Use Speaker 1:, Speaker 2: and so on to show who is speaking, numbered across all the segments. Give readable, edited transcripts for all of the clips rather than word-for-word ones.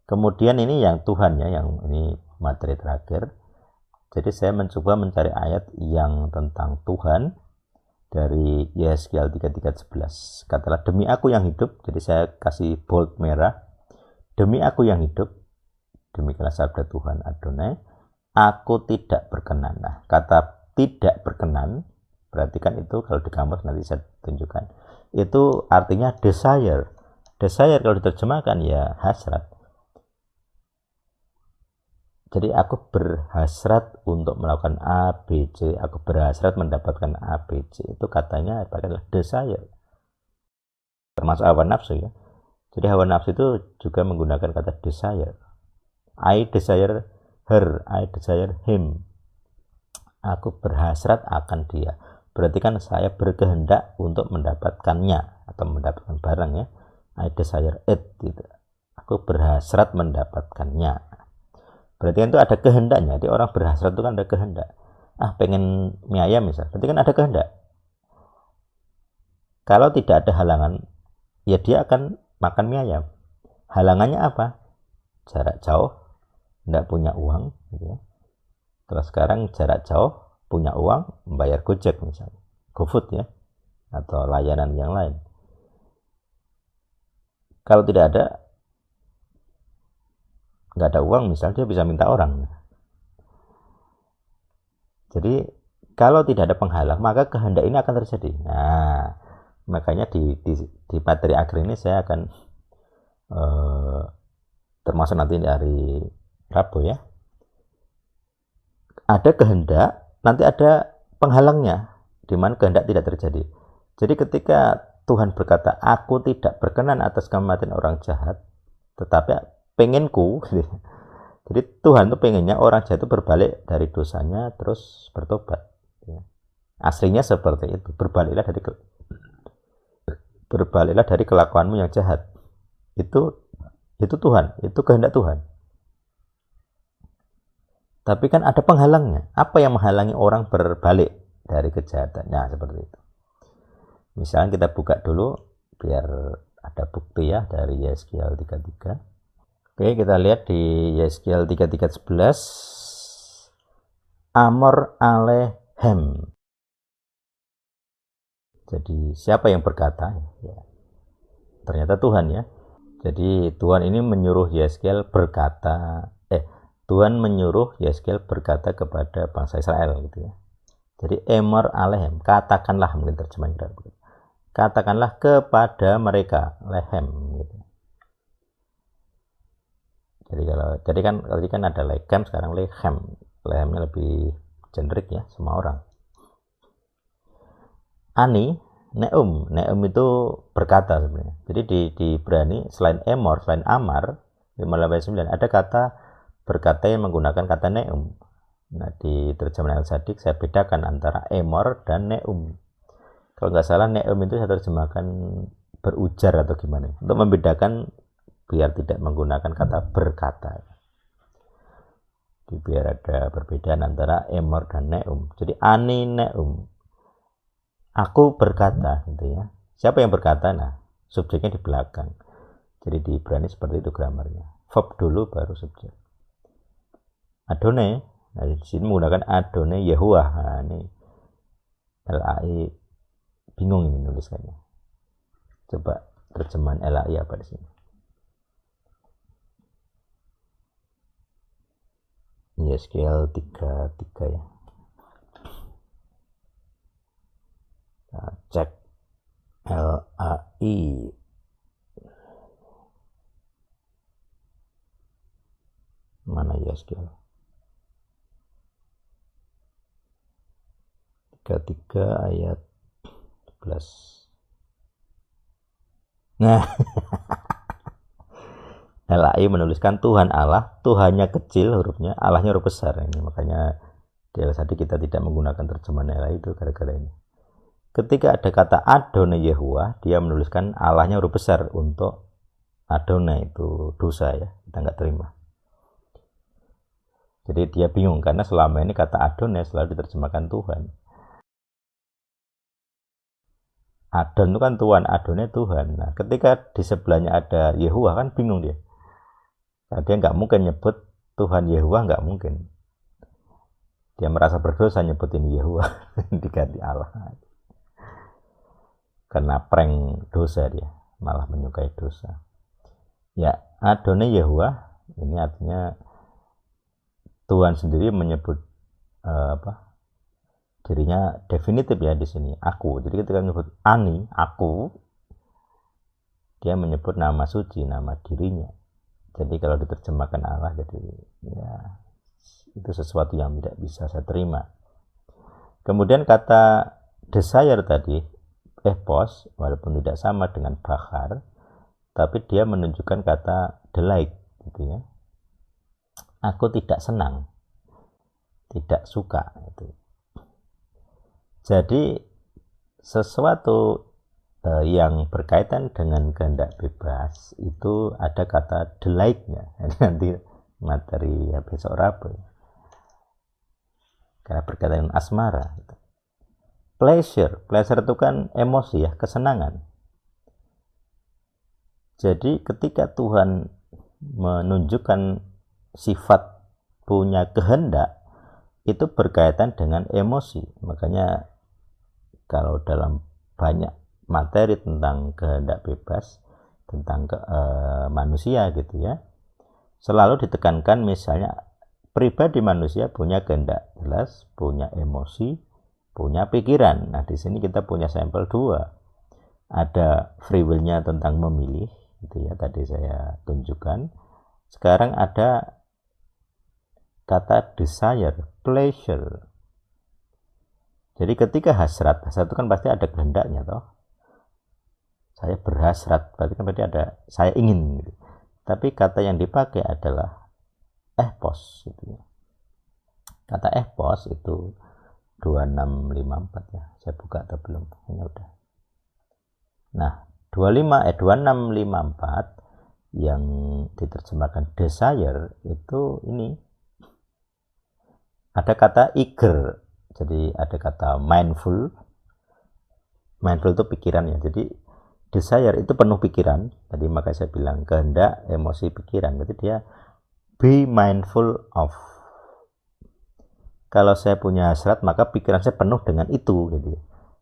Speaker 1: Kemudian ini yang Tuhan ya, yang ini materi terakhir. Jadi saya mencoba mencari ayat yang tentang Tuhan dari Yesaya 33:11. Katalah demi aku yang hidup, jadi saya kasih bold merah. Demi aku yang hidup, demikianlah sabda Tuhan Adonai, aku tidak berkenan. Nah, kata tidak berkenan, perhatikan itu kalau di kamus nanti saya tunjukkan. Itu artinya desire. Desire kalau diterjemahkan ya hasrat. Jadi aku berhasrat untuk melakukan A, B, C. Aku berhasrat mendapatkan A, B, C. Itu katanya adalah desire. Termasuk hawa nafsu ya. Jadi hawa nafsu itu juga menggunakan kata desire. I desire her, I desire him. Aku berhasrat akan dia. Berarti kan saya berkehendak untuk mendapatkannya atau mendapatkan barang ya. I desire it gitu. Aku berhasrat mendapatkannya. Berarti kan itu ada kehendaknya. Jadi orang berhasrat itu kan ada kehendak. Pengen mie ayam misal, berarti kan ada kehendak. Kalau tidak ada halangan, ya dia akan makan mie ayam. Halangannya apa? Jarak jauh, tidak punya uang gitu ya. Terus sekarang jarak jauh, punya uang, membayar Gojek misalnya, GoFood ya, atau layanan yang lain. Kalau tidak ada, nggak ada uang misalnya, dia bisa minta orang. Jadi kalau tidak ada penghalang, maka kehendak ini akan terjadi. Nah, makanya di materi akhir ini saya akan termasuk nanti dari Rabu ya. Ada kehendak, nanti ada penghalangnya, di mana kehendak tidak terjadi. Jadi ketika Tuhan berkata, aku tidak berkenan atas kematian orang jahat, tetapi pengenku, jadi Tuhan tuh pengennya orang jahat itu berbalik dari dosanya terus bertobat. Aslinya seperti itu, berbaliklah dari kelakuanmu yang jahat. Itu Tuhan, itu kehendak Tuhan. Tapi kan ada penghalangnya. Apa yang menghalangi orang berbalik dari kejahatan? Nah, seperti itu. Misalnya kita buka dulu biar ada bukti ya dari Yesaya 33. Oke, kita lihat di Yesaya 33:11. Amor alehem. Jadi siapa yang berkata? Ya. Ternyata Tuhan ya. Jadi Tuhan ini menyuruh Yesaya berkata, Tuhan menyuruh Yesaya berkata kepada bangsa Israel gitu ya. Jadi emor alehem, katakanlah, mungkin terjemahan begitu. Katakanlah kepada mereka, lehem gitu. Jadi kan ada lehem, sekarang lehem. Lehemnya lebih generik ya, semua orang. Ani, neum itu berkata sebenarnya. Jadi di Ibrani selain emor, selain amar, 5:9 ada kata berkata yang menggunakan kata neum. Nah, di terjemahan Al-Sadik saya bedakan antara emor dan neum. Kalau nggak salah neum itu saya terjemahkan berujar atau gimana, untuk membedakan biar tidak menggunakan kata berkata. Jadi biar ada perbedaan antara emor dan neum. Jadi ani neum, aku berkata gitu ya. Siapa yang berkata? Nah, subjeknya di belakang. Jadi di Ibrani seperti itu gramarnya. Verb dulu baru subjek. Adonai, nah di sini menggunakan Adonai Yehuwah. Nah, ini LAI bingung ini nulisannya. Coba terjemahan LAI apa di sini? Yesaya 33 ya. Nah, cek LAI. Mana Yesaya? 33 ayat 11. Nah, LAI menuliskan Tuhan Allah, Tuhannya kecil hurufnya, Allahnya huruf besar. Ini makanya di tadi kita tidak menggunakan terjemahan LAI itu gara-gara ini. Ketika ada kata Adonai Yehuwah, dia menuliskan Allahnya huruf besar untuk Adonai itu dosa ya, kita nggak terima. Jadi dia bingung karena selama ini kata Adonai selalu diterjemahkan Tuhan. Adon itu kan Tuhan, Adonai Tuhan. Nah, ketika di sebelahnya ada Yehuwah kan bingung dia. Nah, dia nggak mungkin nyebut Tuhan Yehuwa, nggak mungkin. Dia merasa berdosa nyebutin Yehuwa diganti Allah. Karena prank dosa dia, malah menyukai dosa. Ya, Adonai Yehuwa ini artinya Tuhan sendiri menyebut dirinya definitif ya di sini, aku. Jadi ketika menyebut ani, aku, dia menyebut nama suci, nama dirinya. Jadi kalau diterjemahkan Allah, jadi ya itu sesuatu yang tidak bisa saya terima. Kemudian kata desire tadi, epos, walaupun tidak sama dengan bahar, tapi dia menunjukkan kata delight, gitu ya. Aku tidak senang, tidak suka, itu. Jadi sesuatu yang berkaitan dengan kehendak bebas itu ada kata delight-nya. Nanti materi ya besok Rabu. Karena berkaitan dengan asmara. Pleasure itu kan emosi ya, kesenangan. Jadi ketika Tuhan menunjukkan sifat punya kehendak, itu berkaitan dengan emosi. Makanya kalau dalam banyak materi tentang kehendak bebas, tentang manusia gitu ya, selalu ditekankan misalnya pribadi manusia punya kehendak jelas, punya emosi, punya pikiran. Nah di sini kita punya sampel dua, ada free will-nya tentang memilih gitu ya, tadi saya tunjukkan. Sekarang ada kata desire, pleasure. Jadi ketika hasrat itu kan pasti ada kehendaknya toh. Saya berhasrat, berarti ada saya ingin gitu. Tapi kata yang dipakai adalah epos gitu ya. Kata epos itu 2654 ya. Saya buka atau belum? Ini udah. Nah, 2654 yang diterjemahkan desire itu ini ada kata eager. Jadi ada kata mindful. Mindful itu pikiran ya. Jadi desire itu penuh pikiran. Tadi maka saya bilang kehendak, emosi, pikiran. Berarti dia be mindful of. Kalau saya punya hasrat, maka pikiran saya penuh dengan itu gitu.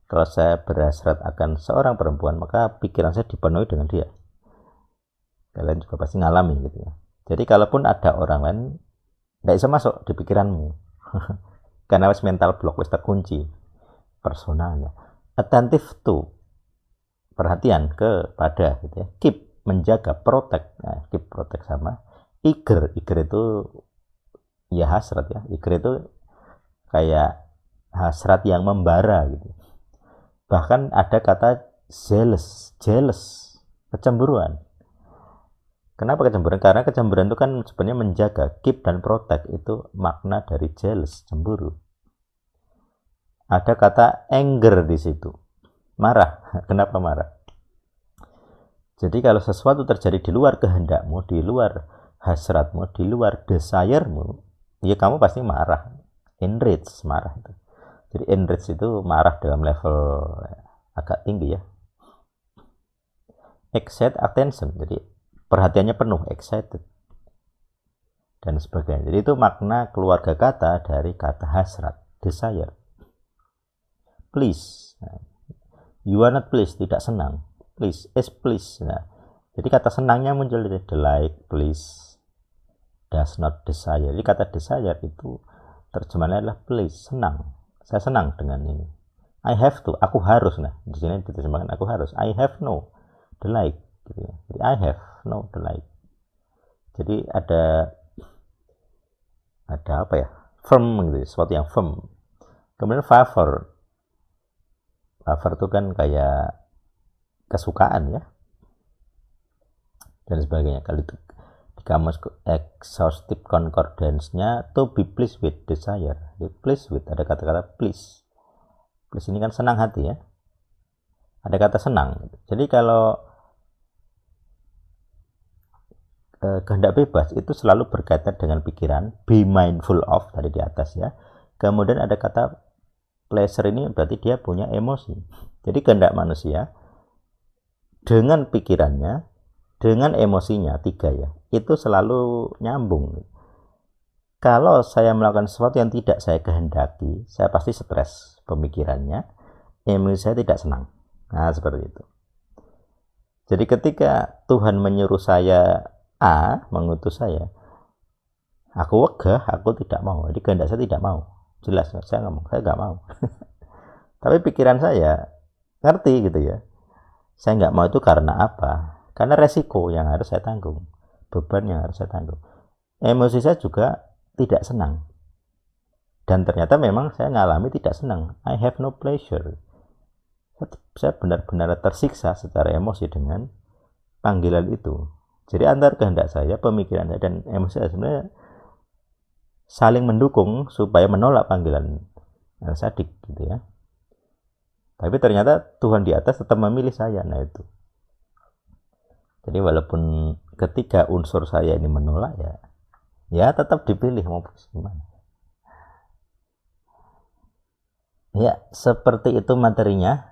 Speaker 1: Kalau saya berhasrat akan seorang perempuan, maka pikiran saya dipenuhi dengan dia. Kalian juga pasti ngalami gitu ya. Jadi kalaupun ada orang lain, tidak bisa masuk di pikiranmu. Karena wis mental block, wis terkunci personalnya. Attentive to, perhatian kepada gitu ya. Keep, menjaga, protect. Nah, keep, protect sama eager. Eager itu ya hasrat ya. Eager itu kayak hasrat yang membara gitu. Bahkan ada kata jealous, kecemburuan. Kenapa kecemburuan? Karena kecemburuan itu kan sebenarnya menjaga, keep dan protect, itu makna dari jealous, cemburu. Ada kata anger di situ, marah. Kenapa marah? Jadi kalau sesuatu terjadi di luar kehendakmu, di luar hasratmu, di luar desiremu, ya kamu pasti marah. Enrage, marah itu. Jadi enrage itu marah dalam level agak tinggi ya. Excite attention, jadi perhatiannya penuh, excited dan sebagainya. Jadi itu makna keluarga kata dari kata hasrat, desire. Please, you are not pleased, tidak senang. Please, is pleased. Nah, jadi kata senangnya muncul dari delight, please, does not desire. Jadi kata desire itu terjemahannya adalah please, senang. Saya senang dengan ini. I have to, aku harus. Nah, di sini diterjemahkan aku harus. I have no delight. Gitu ya. Jadi I have no delight. Jadi ada apa ya? Firm gitu, sesuatu yang firm. Kemudian favor. Favor itu kan kayak kesukaan ya. Dan sebagainya. Kalau itu di kamus exhaustive concordance-nya to be pleased with desire. Jadi pleased with, ada kata-kata please. Please ini kan senang hati ya. Ada kata senang. Jadi kalau kehendak bebas itu selalu berkaitan dengan pikiran, be mindful of tadi di atas ya. Kemudian ada kata pleasure, ini berarti dia punya emosi. Jadi kehendak manusia dengan pikirannya, dengan emosinya 3 ya, itu selalu nyambung. Kalau saya melakukan sesuatu yang tidak saya kehendaki, saya pasti stres pemikirannya, emosi saya tidak senang. Nah, seperti itu. Jadi ketika Tuhan menyuruh saya A, mengutus saya, aku wegah, aku tidak mau. Jadi kehendak saya tidak mau. Jelas, saya ngomong, saya nggak mau. Tapi pikiran saya ngerti gitu ya. Saya nggak mau itu karena apa? Karena resiko yang harus saya tanggung, beban yang harus saya tanggung. Emosi saya juga tidak senang. Dan ternyata memang saya ngalami tidak senang. I have no pleasure. Saya benar-benar tersiksa secara emosi dengan panggilan itu. Jadi antar kehendak saya, pemikiran saya, dan emosi saya sebenarnya saling mendukung supaya menolak panggilan Sadik gitu ya. Tapi ternyata Tuhan di atas tetap memilih saya. Nah itu. Jadi walaupun ketika unsur saya ini menolak ya tetap dipilih mau gimana. Ya seperti itu materinya.